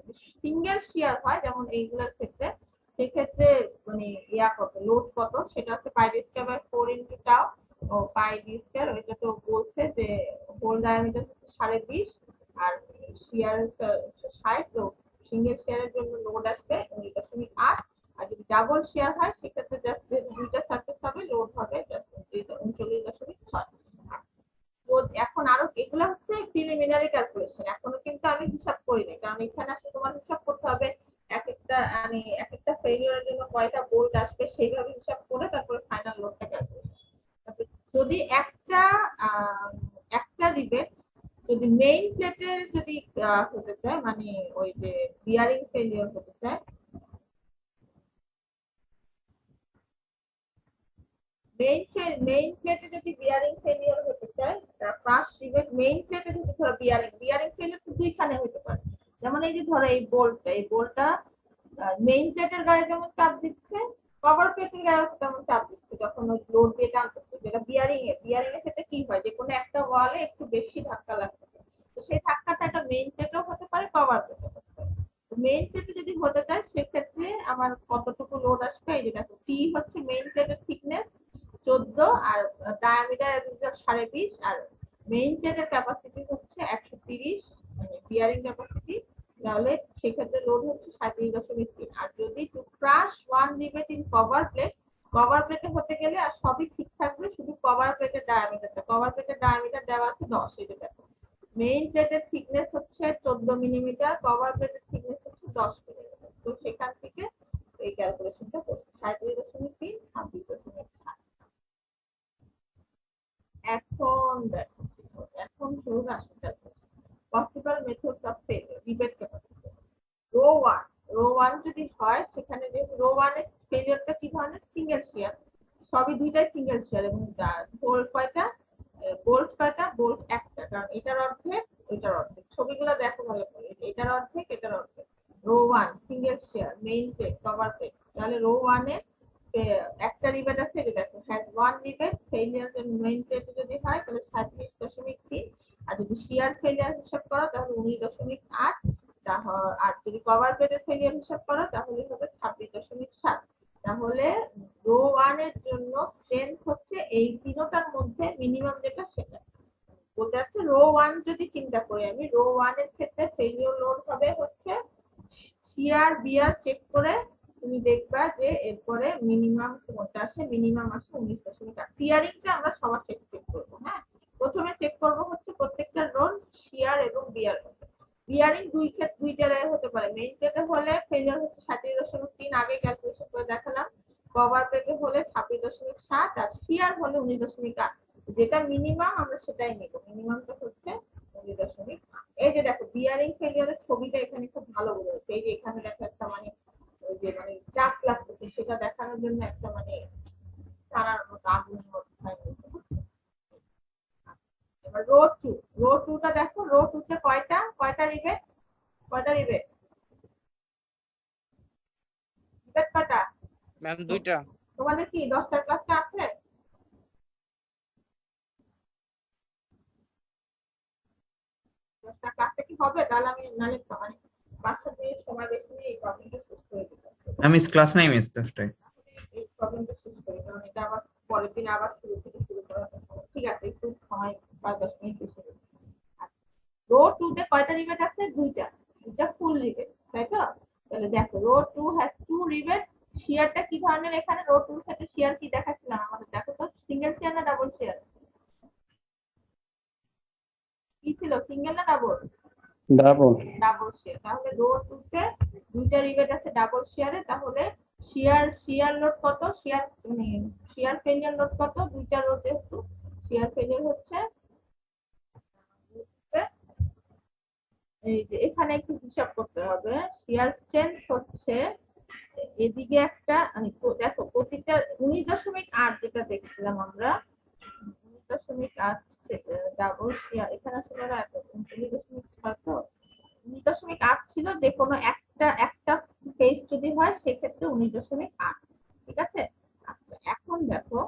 সিঙ্গেল শেয়ার হয় যেমন এইগুলোর ক্ষেত্রে, সেক্ষেত্রে মানে কত লোড কত সেটা হচ্ছে pi D square by 4 into tau ও পাই ডি স্কয়ার। ওইটা তো বলছে যে হোল ডায়ামিটার হচ্ছে 20.5 আর শেয়ার 60। তো সিঙ্গেল শেয়ারের জন্য লোড আসবে 19.8, আর যদি ডাবল শেয়ার হয় সেক্ষেত্রে জাস্ট দুইটা সারফেস হবে, লোড হবে জাস্ট 39.6। এখন আরো এগুলো হচ্ছে প্রিলিমিনারি ক্যালকুলেশন, এখনো কিন্তু আমি হিসাব করি না, কারণ এখানে আসলে তোমার হিসাব করতে হবে এক একটা ফেলিওরের জন্য কয়টা বোল্ট আসবে সেইভাবে হিসাব করে তারপরে ফাইনাল লোডটা ক্যালকুলেশন। যদি একটা রিবেট যদি মেইন প্লেটের যদি হতে চায়, মানে ওই যে বিয়ারিং ফেলিওর হতে চায়, মেইন প্লেটে যদি বিয়ারিং ফেলিওর হতে চায়, ফার্স্ট রিবেট মেইন প্লেটে যদি ধরো বিয়ারিং ফেলিওর তো দুইখানে হতে পারে। যেমন এই যে ধরো এই বোল্টটা মেইন প্লেটের গায়ে যেমন চাপ দিচ্ছে, কভার প্লেটের গায়ে তেমন চাপ দিচ্ছে যখন ওই লোড দিয়ে টানতেছে। যেটা বিয়ারিং এর ক্ষেত্রে কি হয় যে কোনো একটা ওয়ালে একটু বেশি ধাক্কা লাগছে, তো সেই ধাক্কাটা একটা মেইন প্লেটও হতে পারে, কভার প্লেটও হতে পারে। মেইন প্লেটে যদি হতে চায় সেক্ষেত্রে আমার কতটুকু লোড আসবে, এই যেটা টি হচ্ছে মেইন প্লেটের থিকনেস 14 আর ডায়ামিটার 20.5, আর মেইন প্লেটের ক্যাপাসিটি হচ্ছে 130, মানে বিয়ারিং ক্যাপাসিটি, তাহলে সেক্ষেত্রে লোড হচ্ছে 37.3। আর যদি to crush one rivet in cover প্লেটে হতে গেলে আর সবই ঠিক থাকবে, শুধু কভার প্লেটের ডায়ামিটার দেওয়া আছে 10। এই যে দেখো মেইন প্লেটের থিকনেস হচ্ছে 14 মিলিমিটার, কভার প্লেটের থিকনেস হচ্ছে 10 মিলিমিটার। থেকে এই ক্যালকুলেশনটা করছি 37.3 26.7। এখন দেখো এখন শুরু আসছে পসিবল মেথডস অফ ফেলিয়ার ডিবেট ক্যাপাসিটি। রো 1 যদি হয় সেখানে যে রো 1 এর ফেলিয়ারটা কি ধরনের সিঙ্গেল শেয়ার, সবই দুইটাই সিঙ্গেল শেয়ার এবং বোল্ট কয়টা, বোল্ট কয়টা, বোল্ট একটা, কারণ এটার অর্ধেক এটার অর্ধেক, ছবিগুলো দেখো ভালো করে, এটার অর্ধেক এটার অর্ধেক। Row 1 single shear main page cover page, তাহলে রো 1 এ একটা রিবেট আছে, এটা দেখো has one rivet, failure main পেজে যদি হয় তাহলে 37.3, আর যদি শেয়ার ফেলিয়ার হিসাব করো তাহলে 19.8, আর যদি কভার পেজের ফেলিয়ার হিসাব করো তাহলে হবে 26.7। তাহলে রো 1 এর জন্য স্ট্রেংথ হচ্ছে এই তিনটার মধ্যে মিনিমাম যেটা সেটা বলতে যাচ্ছে। রো 1 যদি চিন্তা করি আমি, রো 1 এর ক্ষেত্রে ফেলিয়ার লোড হবে হচ্ছে শিয়ার বিয়ার চেক করে তুমি দেখবা যে এরপরে মিনিমাম কোনটা আসে, মিনিমাম আসে 19.8। টিয়ারিংটা আমরা সবার চেক করব। হ্যাঁ, প্রথমে চেক করব হচ্ছে প্রত্যেকটা রোল শিয়ার এবং বিয়ার। বিয়ারিং দুই জায়গায় হতে পারে, মেইন পেজে হলে ফেলিয়ার হচ্ছে 37.3 আগে ক্যালকুলেশন করে দেখালাম, কভার পেজে হলে 26.7, আর শিয়ার হলে 19.8। যেটা মিনিমাম আমরা সেটাই নেব, মিনিমামটা হচ্ছে 19.8। এই যে দেখো বিয়ারিং ফেলিয়ারের ছবিটা এখানে খুব ভালো বোঝাচ্ছে, এই যে এখানে দেখো একটা মানে ওই যে মানে চাপ লাগতেছে সেটা দেখানোর জন্য একটা মানে তারার মতো আগুনের মতো হয়। এবার রো 2 টা দেখো, রো 2 তে কয়টা রিবেট, রিবেট কয়টা ম্যাম দুইটা। তোমাদের কি 10টার ক্লাসটা আছে? ক্লাসটা কি হবে? তাহলে আমি নালে মানে 5-7 মিনিট সময় বেশি নিয়ে এই প্রবলেমটা শেষ করে দিতে। মিস ক্লাস নাই মিস 10টায়। এই প্রবলেমটা শেষ করে কারণ এটা আবার পরের দিন আবার শুরু করা হবে। ঠিক আছে, একটু সময় 5-10 মিনিট বেশি নেব। রো 2 তে কয়টা রিবেট আছে? দুইটা ফুল রিবেট, তাই তো? তাহলে দেখো রো 2 হ্যাজ 2 রিবেট। শেয়ারটা কি ধরনের, এখানে রো 2 এর সাথে শেয়ার কি দেখাচ্ছিলাম আমাদের, দেখো তো সিঙ্গেল শেয়ার না ডাবল শেয়ার, কি ছিল সিঙ্গেল না ডাবল? Double share. তাহলে রো 2 তে দুইটা রিবেট আছে ডাবল শেয়ারে, তাহলে শেয়ার লোড কত, শেয়ার ফেলিয়ার লোড কত দুইটা রোতে, একটু শেয়ার ফেলিয়ার হচ্ছে এই যে এখানে একটু হিসাব করতে হবে। শেয়ার স্ট্রেংথ হচ্ছে এদিকে একটা মানে দেখো প্রতিটা 19.8 যেটা দেখছিলাম আমরা 19.8 ডাবল শেয়ার, এখানে আসলে 19.6 তো 19.8 ছিল, যে কোনো একটা পেজ যদি হয় সেক্ষেত্রে 19.8। ঠিক আছে, আচ্ছা এখন দেখো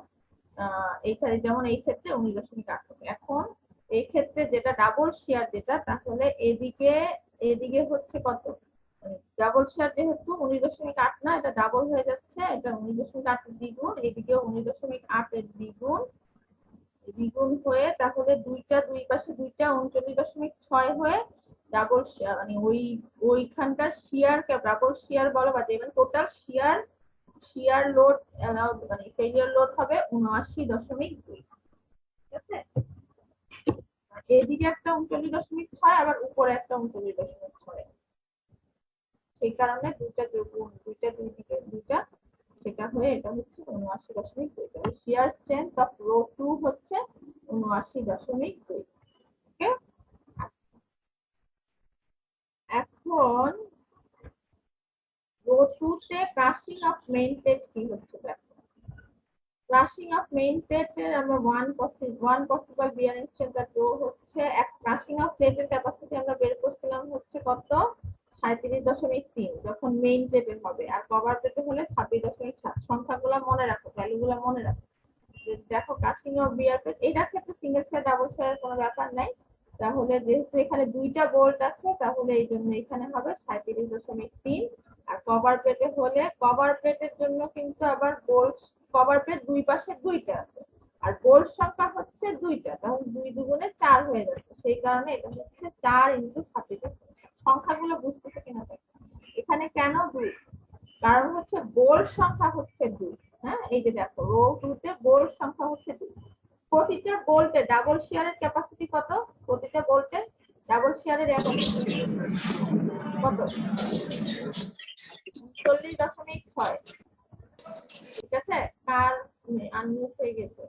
এইখানে যেমন এই ক্ষেত্রে 19.8 হবে। এখন এই ক্ষেত্রে যেটা ডাবল শেয়ার যেটা, তাহলে এদিকে হচ্ছে কত, ডাবল শেয়ার যেহেতু 19.8 না, এটা ডাবল হয়ে যাচ্ছে, এটা 19.8 এর দ্বিগুণ, এদিকেও 19.8 এর দ্বিগুণ হয়ে, তাহলে দুই পাশে 39.6 হয়ে ডাবল শেয়ার মানে ওইখানকার শেয়ার ডাবল শেয়ার বলো বা যেমন টোটাল শেয়ার লোড মানে ফেলিয়ার লোড হবে 79.2। ঠিক আছে, এদিকে একটা 39.6 আবার উপরে একটা 39.6, সেই কারণে দুইটা দুই দিকে দুইটা সেটা হয়ে এটা হচ্ছে 79.2। শেয়ার স্ট্রেংথ অফ রো 2 হচ্ছে 79.2। ওকে, এখন রো 2 তে ক্রাশিং অফ মেইন পেজ কি হচ্ছে দেখো। ক্রাশিং অফ মেইন পেজের আমরা ওয়ান পসিবল বিয়ারিং স্ট্রেংথ এর রো হচ্ছে এক ক্রাশিং অফ প্লেটের ক্যাপাসিটি আমরা বের করছিলাম হচ্ছে কত 37.3 যখন মেইন প্লেটের হবে, আর কভার প্লেটে হলে 26.7। সংখ্যাগুলো মনে রাখো, ভ্যালুগুলো মনে রাখো। দেখো ক্রাশিং অফ বিয়ার পেজ এটার ক্ষেত্রে সিঙ্গেল শেয়ার ডাবল শেয়ারের কোনো ব্যাপার নাই, তাহলে যেহেতু এখানে দুইটা বোল্ট আছে তাহলে এই জন্য এখানে হবে 37.3। আর কভার প্লেটে হলে কভার প্লেটের জন্য কিন্তু আবার বোল্ট কভার প্লেট দুই পাশে দুইটা আছে আর বোল্ট সংখ্যা হচ্ছে দুইটা, তাহলে 2 দুগুণে 4 হয়ে যাচ্ছে, সেই কারণে এটা হচ্ছে 4 × 37। সংখ্যাগুলো বুঝতেছে কিনা দেখো, এখানে কেন 2, কারণ হচ্ছে বোল্ট সংখ্যা হচ্ছে 2। হ্যাঁ, এই যে দেখো রো 2 তে বোল্ট সংখ্যা হচ্ছে 2। প্রতিটা বোল্টে ডাবল শেয়ারের ক্যাপাসিটি কত, প্রতিটা বোল্টে ডাবল শেয়ারের কত 39.6। ঠিক আছে, কার আনমিউট হয়ে গেছে।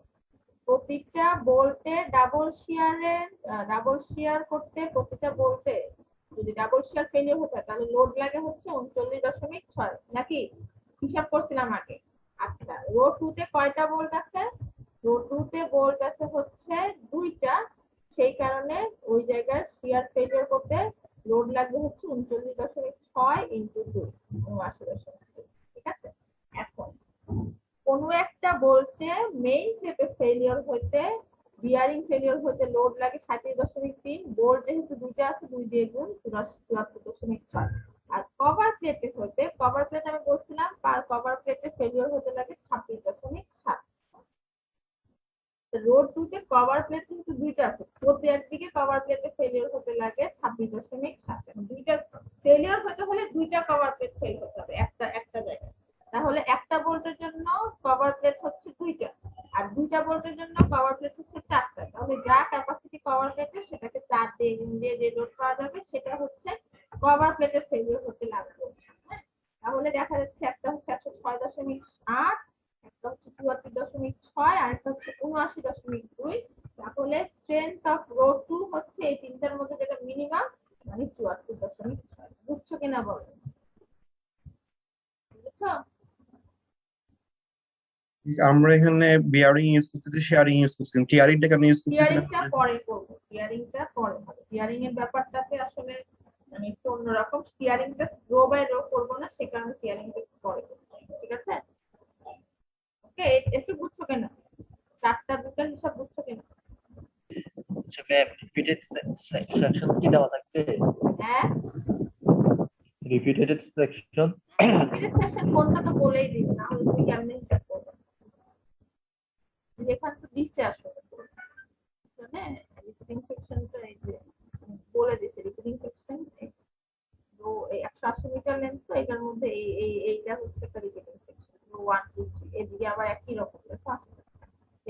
প্রতিটা বোল্টে ডাবল শেয়ার করতে প্রতিটা বোল্টে যদি ডাবল শেয়ার ফেলিয়ার হতে হয় তাহলে লোড লাগে হচ্ছে 39.6 নাকি? হিসাব করছিলাম আগে। আচ্ছা, রো 2 তে কয়টা বোল্ট আছে? রো 2 তে বোল্ট আছে হচ্ছে 2টা, সেই কারণে ওই জায়গায় শেয়ার ফেলিয়ার করতে লোড লাগবে হচ্ছে 39.6 ইনটু 2, 79.2। ঠিক আছে, এখন কোনো একটা বলছে মেইন টেপে ফেলিওর হইতে বিয়ারিং ফেলিওর হইতে লোড লাগে 37.3, বোল্ট যেহেতু দুইটা আছে 2 দিয়ে গুণ 74.6। আর কভার প্লেটে হইতে, কভার প্লেট আমি বলছিলাম পার কভার প্লেটে ফেলিওর হতে লাগে 26.7। রোড 2 তে কভার প্লেট কিন্তু দুইটা আছে, প্রতি একদিকে কভার প্লেটে ফেলিওর হতে লাগে 26.7। দুইটা ফেলিওর হতে হলে দুইটা কভার প্লেট ফেল হতে হবে একটা জায়গায়। তাহলে একটা বোল্টের জন্য কভার প্লেট হচ্ছে 2টা, আর 2টা বোল্টের জন্য কভার প্লেট হচ্ছে 4টা। তাহলে যা ক্যাপাসিটি কভার প্লেটে সেটাকে 4 দিয়ে গুণ দিয়ে যে লোড পাওয়া যাবে সেটা হচ্ছে কভার প্লেটের ফেলিওর হতে লাগবে। হ্যাঁ, তাহলে দেখা যাচ্ছে একটা হচ্ছে 106.8, একটা হচ্ছে 74.6, আর একটা হচ্ছে 79.2। তাহলে স্ট্রেংথ অফ রো 2 হচ্ছে এই তিনটার মধ্যে যেটা মিনিমাম, মানে 74.6। বুঝছো কিনা বলো? বুঝছো? আমরা এখানে বিয়ারিং ইউজ করতেছি, শেয়ারিং ইউজ করতেছি, টিয়ারিংটা কেন ইউজ করতেছি না? টিয়ারিংটা পরে করবো, টিয়ারিংটা পরে হবে। টিয়ারিং এর ব্যাপারটাতে আসলে মানে একটু অন্যরকম। টিয়ারিংটা রো বাই রো করবো না, সে কারণে টিয়ারিংটা পরে করবো। ঠিক আছে, ওকে। একটু বুঝছো কেন? চারটা দুটার হিসাব বুঝছো কেন? আচ্ছা ম্যাম, রিপিটেড সেকশন কি দেওয়া থাকবে? হ্যাঁ, রিপিটেড সেকশন রিপিটেড সেকশন কোনটা তো বলেই দিবে, না হলে তুমি কেমনে হিসাব করবে? যেখানে তো দিচ্ছে আসলে মানে রিপিটিং সেকশনটা এই যে বলে দিচ্ছে রিপিটিং সেকশন। তো এই 180 মিটার লেন্থ, তো এটার মধ্যে এইটা হচ্ছে একটা রিপিটিং সেকশন। 1 2 3 এদিকে আবার একই রকম লেখা আছে,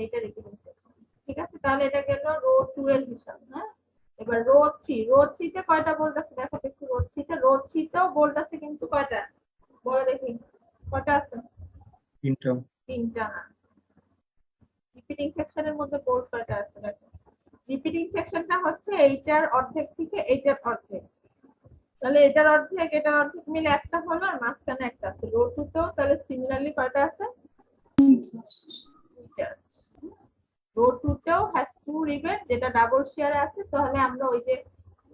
এইটা রিপিটিং সেকশন। ঠিক আছে, তাহলে এটা গেল রো 2 এর হিসাব। হ্যাঁ, এবার রো 3 তে কয়টা বোল্ট আছে দেখো একটু। রো 3 তেও বোল্ট আছে কিন্তু কয়টা বলে দেখি, কয়টা আছে? তিনটা না। রিপিটিং সেকশনের মধ্যে বোল্ট কয়টা আছে দেখো। রিপিটিং সেকশনটা হচ্ছে এইটার অর্ধেক থেকে এইটার অর্ধেক, তাহলে এটার অর্ধেক মিলে একটা হলো, আর মাঝখানে একটা আছে। রো 2 তেও তাহলে সিমিলারলি কয়টা আছে? দুইটা। রো 2 তেও হ্যাজ 2 রিবেট, যেটা ডাবল শেয়ারে আছে। তাহলে আমরা ওই যে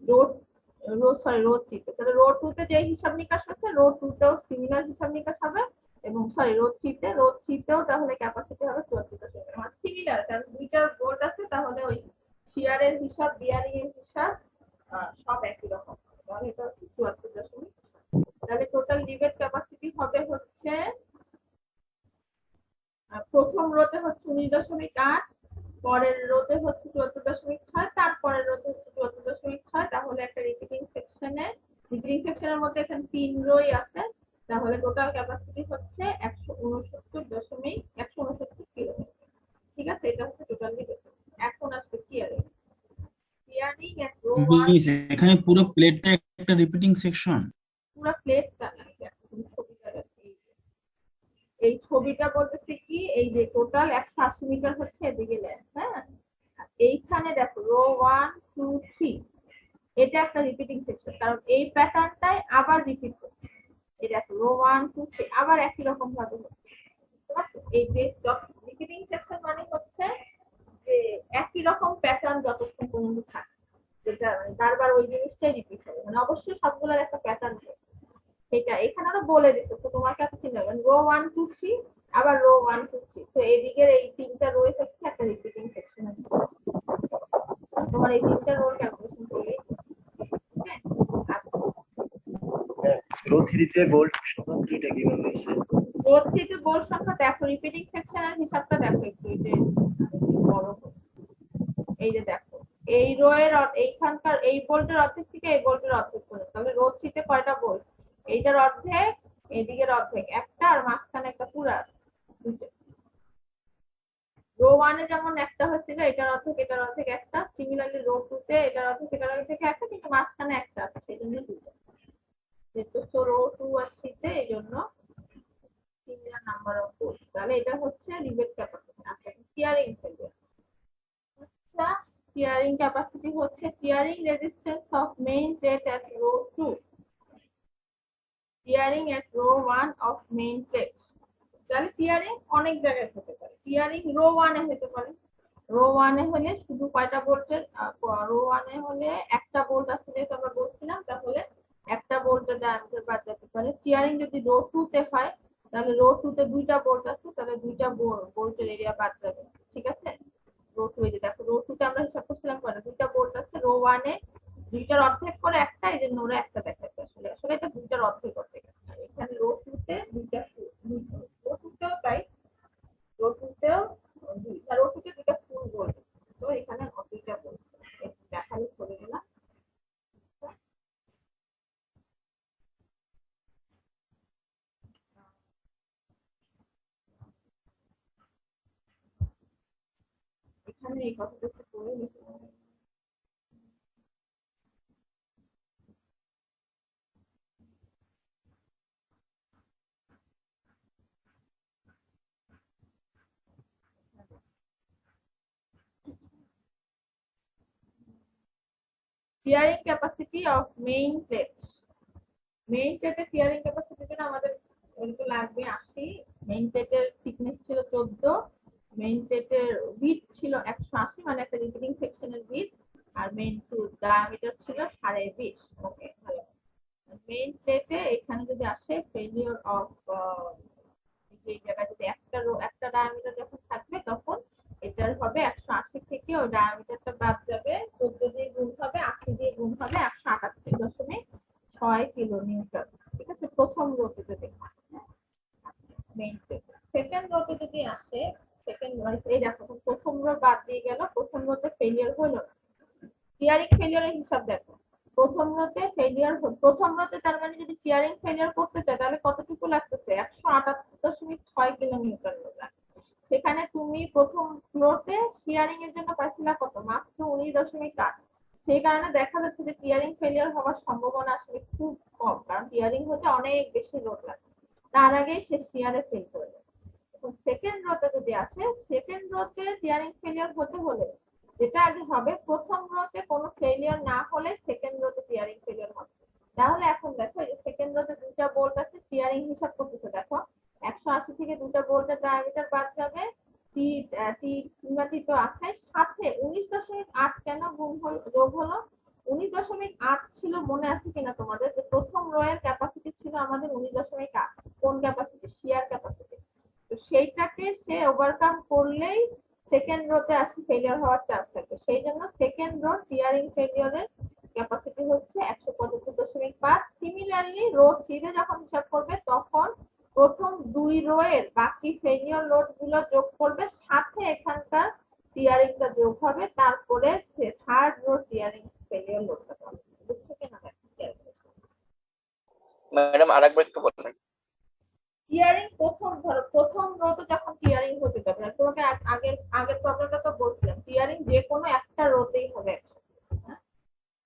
রো রো 3 তে, তাহলে রো 2 তে যে হিসাব নিকাশ আছে রো 2 তেও সিমিলার হিসাব নিকাশ হবে, এবং রো 3 তেও তাহলে ক্যাপাসিটি হবে 74, মানে সিমিলার, কারণ দুইটার বোল্ট আছে। তাহলে ওই শেয়ারের হিসাব বিয়ারিং এর হিসাব সব একই রকম। তাহলে এটা হচ্ছে 74। তাহলে টোটাল রিবেট ক্যাপাসিটি হবে হচ্ছে প্রথম রোতে হচ্ছে 19.8, পরের রোতে হচ্ছে 74.6, তারপরের রোতে হচ্ছে 74.6। তাহলে একটা রিপিটিং সেকশনের মধ্যে এখানে 3 রোই আছে। তাহলে টোটাল ক্যাপাসিটি হচ্ছে 169 কিলোমিটার। ঠিক আছে, এটা হচ্ছে টোটাল রিবেট। এখন আসবে টিয়ারিং এট রো 1। মিস এখানে পুরো প্লেটটা একটা রিপিটিং সেকশন? পুরো প্লেটটা না, ছবিটা দেখো। এই ছবিটা বলতেছে কি, এই যে টোটাল 180 মিটার হচ্ছে এদিকে লেন্থ। হ্যাঁ, এইখানে দেখো রো 1 2 3, এটা একটা রিপিটিং সেকশন, কারণ এই প্যাটার্নটাই আবার রিপিট হচ্ছে। এই দেখো রো 1 2 3 আবার একই রকম ভাবে হচ্ছে। এই যে রিপিটিং সেকশন মানে হচ্ছে যে একই রকম প্যাটার্ন যতক্ষণ পর্যন্ত থাকে, যেটা মানে বারবার ওই জিনিসটাই রিপিট হবে, মানে অবশ্যই সবগুলোর একটা প্যাটার্ন থাকে। সেটা এখানে আরো বলে দিচ্ছে, তো তোমার কাছে চিন্তা করবেন রো 1 2 3 আবার রো 1 2 3। তো এদিকের এই তিনটা রো হচ্ছে একটা রিপিটিং সেকশন আছে। তোমার এই তিনটা রো ক্যালকুলেশন করলে রো 3 তে বোল্ট সংখ্যা দুইটা কিভাবে এসে? রো 3 তে বোল্ট সংখ্যা দেখো, রিপিটিং সেকশনের হিসাবটা দেখো একটু, এই যে বড় করে। এই যে দেখো এই রো এর এইখানকার এই বোল্টের অর্ধেক থেকে এই বোল্টের অর্ধেক পর্যন্ত। তাহলে রো 3 তে কয়টা বোল্ট? এইটার অর্ধেক, এদিকের অর্ধেক একটা, আর মাঝখানে একটা পুরা দুটো। রো 1 এ যেমন একটা হচ্ছিল, এটার অর্ধেক একটা। সিমিলারলি রো 2 তে এটার অর্ধেক একটা, কিন্তু মাঝখানে একটা আছে, সেই জন্য দুটো। যেহেতু রো 2 আর 3 তে এই জন্য সিমিলার নাম্বার অফ বোল্ট, তাহলে এটা হচ্ছে রিবেট ক্যাপাসিটি। আচ্ছা, টিয়ারিং ফেলিয়ার, আচ্ছা টিয়ারিং ক্যাপাসিটি হচ্ছে tearing resistance of main plate at row 2, tearing at row 1 of main plate. তাহলে টিয়ারিং অনেক জায়গায় হতে পারে, টিয়ারিং রো 1 এ হতে পারে। রো 1 এ হলে শুধু কয়টা বোল্টের, রো 1 এ হলে একটা বোল্ট আছে যেটা আমরা বলছিলাম, তাহলে একটা বোল্টের ডায়ামিটার বাদ যেতে পারে। টিয়ারিং যদি রো 2 তে হয় তাহলে রো 2 তে দুইটা বোল্ট আছে, তাহলে দুইটা বোল্টের এরিয়া বাদ যাবে, ঠিক আছে। রো 2 এ দেখো রো 2 তে আমরা হিসাব করছিলাম কয়টা, দুইটা বোল্ট আছে। রো 1 এ দুইটার অর্ধেক করে একটা, এই জন্য ওরা একটা দেখাচ্ছে, আসলে আসলে এটা দুইটার অর্ধেক অর্ধেক। আর এখানে রো 2 তে দুইটা, রো 2 তেও তাই, রো 2 তেও দুইটা, রো 2 তে দুইটা ফুল বোল্ট, তো এখানে দুইটা বোল্ট দেখালে চলে গেলাম। এখানে এই কথাটা একটু পড়ে লিখে নেবো। Tearing capacity of main plate, main প্লেটের টিয়ারিং ক্যাপাসিটির জন্য আমাদের একটু লাগবে 80, মেইন প্লেটের থিকনেস ছিল 14, মেইন প্লেটের উইডথ ছিল 180, মানে একটা রিপিটিং সেকশনের উইডথ, আর মেইন টু ডায়ামিটার ছিল 20.5। ওকে, ভালো। মেইন প্লেটে এখানে যদি আসে ফেলিওর অফ, এই জায়গায় যদি একটা ডায়ামিটার যখন থাকবে তখন এটার হবে 180 থেকে ওই ডায়ামিটারটা বাদ যাবে, 14 দিয়ে গুণ হবে, 80 দিয়ে গুণ হবে 188.6 কিলো নিউটন, ঠিক আছে। প্রথম রোতে যদি মেইন প্লেট, সেকেন্ড রোতে যদি আসে, সেকেন্ড এই দেখো প্রথম রো বাদ দিয়ে গেল, প্রথম রোতে ফেলিয়ার হলো না। টিয়ারিং ফেলিয়ারের হিসাব দেখো, প্রথম রোতে ফেলিয়ার, প্রথম রোতে তার মানে যদি টিয়ারিং ফেলিয়ার করতে চায় তাহলে কতটুকু লাগতেছে, 178.6 কিলো নিউটন লাগবে। সেখানে তুমি প্রথম ফ্লোরতে টিয়ারিং এর জন্য পাইছিলা কত, মাত্র 19.8। সেই কারণে দেখা যাচ্ছে যে টিয়ারিং ফেলিয়ার হওয়ার সম্ভাবনা আসলে খুব কম, কারণ টিয়ারিং হতে অনেক বেশি লোড লাগে, তার আগেই সে টিয়ারে ফেল করে যায়। সেকেন্ড রোতে যদি আসে, সেকেন্ড রোতে টিয়ারিং ফেলিয়ার হতে হলে যেটা আগে হবে, প্রথম রোতে কোনো ফেলিয়ার না হলে সেকেন্ড রোতে টিয়ারিং ফেলিয়ার হবে। তাহলে এখন দেখো এই যে সেকেন্ড রোতে দুইটা বোল্ট আছে, টিয়ারিং হিসাব করতেছে, দেখো 180 থেকে দুইটা বোল্টের ডায়ামিটার বাদ যাবে, টি টি সীমাটি তো আছে, সাথে 19.8 কেন গুণ হলো, যোগ হলো 19.8 ছিল, মনে আছে কিনা তোমাদের, যে প্রথম রো এর ক্যাপাসিটি ছিল আমাদের 19.8, কোন ক্যাপাসিটি, শিয়ার ক্যাপাসিটি। তো সেইটাকে সে ওভারকাম করলেই সেকেন্ড রোতে আসি ফেলিয়ার হওয়ার চান্স থাকে, সেই জন্য সেকেন্ড রো টিয়ারিং ফেলিয়ারের ক্যাপাসিটি হচ্ছে 175.5। সিমিলারলি রো 3 এ যখন হিসাব করবে তখন প্রথম দুই রো এর বাকি ফেলিয়ার লোড গুলো যোগ করবে, সাথে এখানকার টিয়ারিংটা যোগ হবে, তারপরে থার্ড রো টিয়ারিং ফেলিয়ার লোডটা পাবে। বুঝছো কিনা? ম্যাডাম আরেকবার একটু বলবেন। টিয়ারিং প্রথম, ধরো প্রথম রোতে যখন টিয়ারিং হতে যাবে, তোমাকে আগের প্রবলেমটা তো বলছিলাম, টিয়ারিং যে কোনো একটা রোতেই হবে একসাথে, হ্যাঁ?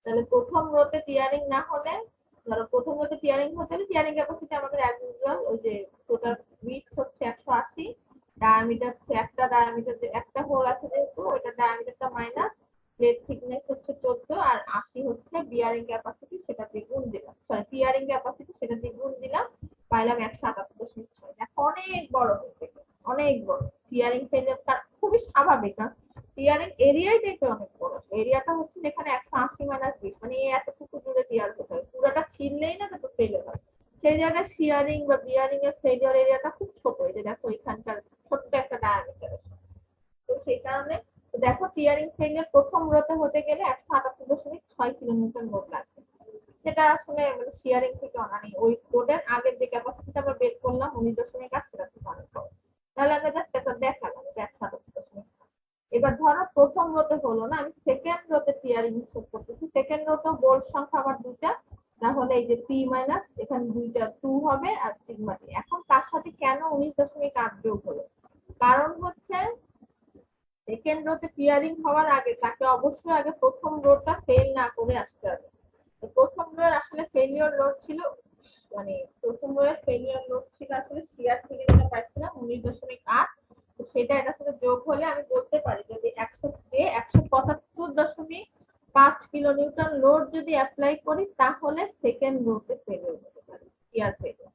তাহলে প্রথম রোতে টিয়ারিং না হলে, ধরো প্রথম রোতে টিয়ারিং হতে হলে টিয়ারিং ক্যাপাসিটি আমাদের অ্যাজ ইউজুয়াল ওই যে টোটাল উইডথ হচ্ছে 180, ডায়ামিটার একটা ডায়ামিটার, যে একটা হোল আছে যেহেতু ওইটা ডায়ামিটারটা মাইনাস, প্লেট থিকনেস হচ্ছে 14, আর 80 হচ্ছে বিয়ারিং ক্যাপাসিটি, সেটা দিয়ে গুণ দিলাম, সরি টিয়ারিং ক্যাপাসিটি সেটা দিয়ে গুণ দিলাম, পাইলাম 178.6। দেখো অনেক বড় হচ্ছে, অনেক বড়। টিয়ারিং ফেলিয়ারটা খুবই স্বাভাবিক, কারণ টিয়ারিং এরিয়াই দেখবে অনেক বড়, এরিয়াটা হচ্ছে যেখানে 180 মাইনাস 20, মানে এতটুকু জুড়ে টিয়ার হতে হয়, পুরোটা ছিললেই না তো ফেলিয়ার হয়। সেই জায়গায় শিয়ারিং বা বিয়ারিং এর ফেলিয়ার এরিয়াটা খুব ছোট, এই যে দেখো এখানকার ছোট্ট একটা ডায়ামিটার, তো সেই কারণে দেখো টিয়ারিং ফেলিয়ার প্রথম রোতে হতে গেলে 178.6 কিলোমিটার লোড লাগবে, সেটা আসলে মানে শিয়ারিং থেকে মানে ওই লোডের আগের যে ক্যাপাসিটিটা আমরা বের করলাম 19.8, সেটা থেকে অনেক কম। তাহলে আমরা জাস্ট এটা দেখালাম যে 178.6। এবার ধরো প্রথম রোতে হলো না, আমি সেকেন্ড রোতে টিয়ারিং হিসেব করতেছি, সেকেন্ড রোতে বোল্ট সংখ্যা আমার দুইটা, তাহলে এই যে পি মাইনাস এখানে দুইটা 2 হবে, আর সিগমা টি। এখন তার সাথে কেন 19.8 যোগ হলো, কারণ হচ্ছে সেকেন্ড রোতে টিয়ারিং হওয়ার আগে তাকে অবশ্যই আগে প্রথম রোটা ফেল না করে আসতে হবে। তো প্রথম রোর আসলে ফেলিওর লোড ছিল মানে প্রথম বইয়ের ফেলিয়ার লোড ছিল আসলে শিয়ার থেকে যেটা পাচ্ছিলাম 19.8, তো সেটা এটার সাথে যোগ হলে আমি বলতে পারি যদি 175.5 কিলোনিউটন লোড যদি অ্যাপ্লাই করি তাহলে সেকেন্ড রোতে ফেলিয়ার হতে পারে, শিয়ার ফেলিয়ার।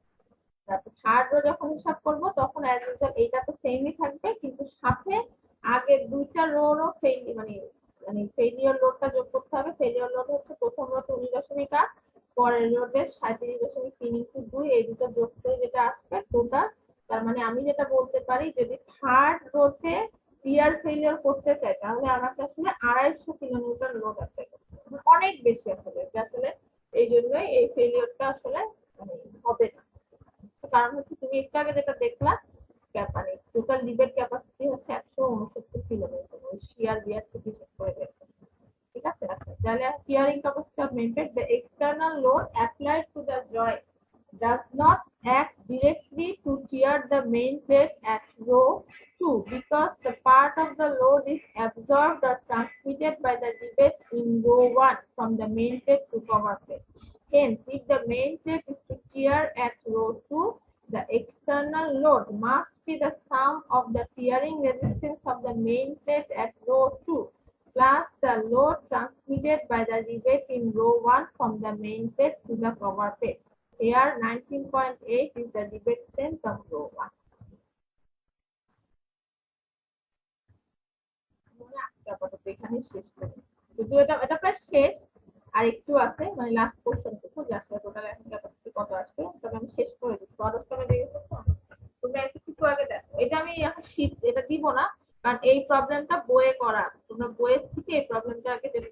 তারপর থার্ড রো যখন হিসাব করব তখন অ্যাজ ইউজুয়াল এইটা তো সেমই থাকবে, কিন্তু সাথে আগের দুইটা রোরও মানে ফেলিয়ার লোডটা যোগ করতে হবে। ফেলিয়ার লোড হচ্ছে প্রথম রোতে 19.8, পরের রোডের 37.3 × 2, এই দুটো যোগ করে যেটা আসবে টোটাল। তার মানে আমি যেটা বলতে পারি যদি থার্ড রোতে টিয়ার ফেলিয়ার করতে চাই তাহলে আমাকে আসলে 250 কিলোমিটার লোড অ্যাপ্লাই করতে হবে, অনেক বেশি আসলে। এটা আসলে এই জন্যই এই ফেলিয়ারটা আসলে মানে হবে না। কারণ হচ্ছে তুমি একটু আগে যেটা দেখলা মানে টোটাল লিভের ক্যাপাসিটি হচ্ছে 169 কিলোমিটার, ওই শিয়ার বিয়ার থেকে হিসাব করে বের করতে। ঠিক আছে, আচ্ছা তাহলে tearing capacity of membrane, the external load applied to the joint does not act directly to tear the main plate at row 2 because the part of the load is absorbed or transmitted by the rivet in row 1 from the main plate to cover plate. Hence, if the main plate is to tear at row 2, the external load must be the sum of the tearing resistance of the main plate at row 2 plus the load transmitted by the rivet in row 1 from the main plate to the cover plate. Here 19.8 is the rivet strength of row 1. এখানে শেষ করি, যদিও এটা প্রায় শেষ, আর একটু আছে মানে লাস্ট পোর্শন টুকু যে আসলে টোটাল এখন ক্যাপাসিটি কত আসবে, তবে আমি শেষ করে দিচ্ছি। অদর্শনে দেখেছো তো তুমি একটু আগে দেখো, এটা আমি এখন শীট এটা দিব না কারণ এই প্রবলেমটা বইয়ে করা, তোমরা বইয়ের থেকে এই প্রবলেমটা আগে যেটা